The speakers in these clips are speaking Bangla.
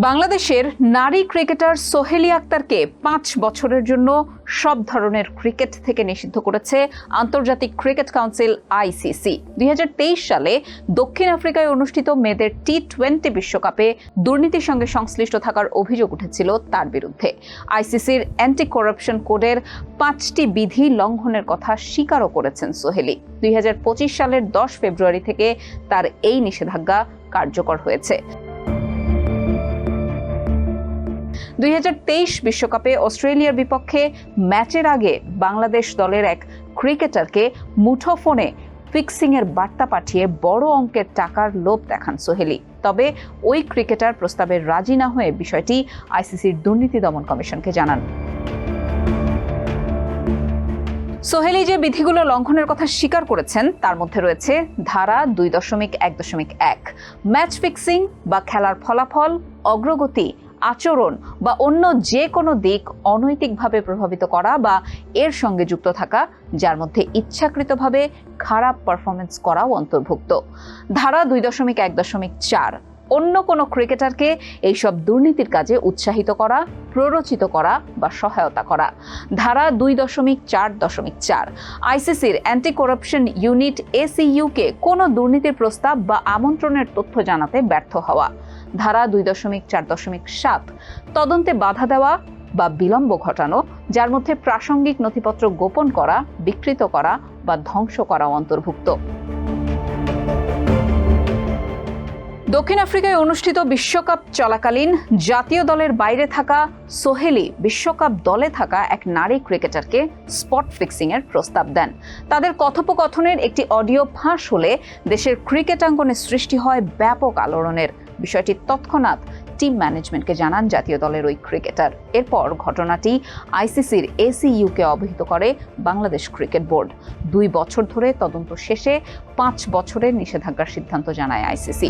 বাংলাদেশের নারী ক্রিকেটার সোহেলি আক্তারকে 5 বছরের জন্য সব ধরনের ক্রিকেট থেকে নিষিদ্ধ করেছে আন্তর্জাতিক ক্রিকেট কাউন্সিল আইসিসি। 2023 সালে দক্ষিণ আফ্রিকায় অনুষ্ঠিত মেয়েদের টি-20 বিশ্বকাপে দুর্নীতির সঙ্গে সংশ্লিষ্ট থাকার অভিযোগ উঠেছিল তার বিরুদ্ধে। আইসিসির অ্যান্টি করাপশন কোডের 5টি বিধি লঙ্ঘনের কথা স্বীকারও করেছেন সোহেলি। 2025 সালের 10 ফেব্রুয়ারি থেকে তার এই নিষেধাজ্ঞা কার্যকর হয়েছে। 2023 বিশ্বকাপে অস্ট্রেলিয়ার বিপক্ষে ম্যাচের আগে বাংলাদেশ দলের এক ক্রিকেটারকে মুঠোফোনে ফিক্সিংয়ের বার্তা পাঠিয়ে বড় অঙ্কের টাকার লোভ দেখান সোহেলি। তবে ওই ক্রিকেটার প্রস্তাবে রাজি না হয়ে বিষয়টি আইসিসির দুর্নীতি দমন কমিশনকে জানান। সোহেলি যে বিধিগুলো লঙ্ঘনের কথা স্বীকার করেছেন তার মধ্যে রয়েছে ধারা 2.1.1 ম্যাচ ফিক্সিং বা খেলার ফলাফল, অগ্রগতি, আচরণ বা অন্য যে কোনো দিক অনৈতিকভাবে প্রভাবিত করা বা এর সঙ্গে যুক্ত থাকা যার মধ্যে ইচ্ছাকৃতভাবে খারাপ পারফরমেন্স করাও অন্তর্ভুক্ত। ধারা 2.1.4 অন্য কোনো ক্রিকেটারকে এইসব দুর্নীতির কাজে উৎসাহিত করা, প্ররোচিত করা বা সহায়তা করা। ধারা 2.4.4 আইসিসির অ্যান্টি করাপশন ইউনিট এসইইউকে কোনো দুর্নীতির প্রস্তাব বা আমন্ত্রণের তথ্য জানাতে ব্যর্থ হওয়া। ধারা 2.4.7 তদন্তে বাধা দেওয়া বা বিলম্ব ঘটানো যার মধ্যে প্রাসঙ্গিক নথিপত্র গোপন করা, বিকৃত করা বা ধ্বংস করাও অন্তর্ভুক্ত। দক্ষিণ আফ্রিকায় অনুষ্ঠিত বিশ্বকাপ চলাকালীন জাতীয় দলের বাইরে থাকা সোহেলি বিশ্বকাপ দলে থাকা এক নারী ক্রিকেটারকে স্পট ফিক্সিং এর প্রস্তাব দেন। তাদের কথোপকথনের একটি অডিও ফাঁস হলে দেশের ক্রিকেটাঙ্গনে সৃষ্টি হয় ব্যাপক আলোড়নের। বিষয়টি তৎক্ষণাৎ টিম ম্যানেজমেন্টকে জানান জাতীয় দলের ওই ক্রিকেটার। এরপর ঘটনাটি আইসিসির এসইইউকে অবহিত করে বাংলাদেশ ক্রিকেট বোর্ড। 2 বছর ধরে তদন্ত শেষে 5 বছরের নিষেধাজ্ঞার সিদ্ধান্ত জানায় আইসিসি।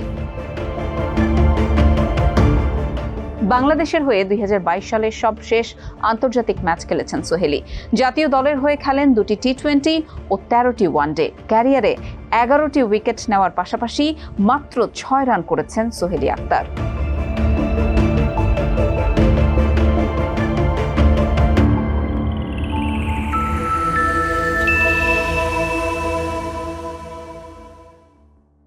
বাংলাদেশের হয়ে 2022 সালের সবশেষ আন্তর্জাতিক ম্যাচ খেলেছেন সোহেলি। জাতীয় দলের হয়ে খেলেন 2টি টি-20 ও 13টি ওয়ানডে। ক্যারিয়ারে 11টি উইকেট নেওয়ার পাশাপাশি মাত্র 6 রান করেছেন সোহেলি আক্তার।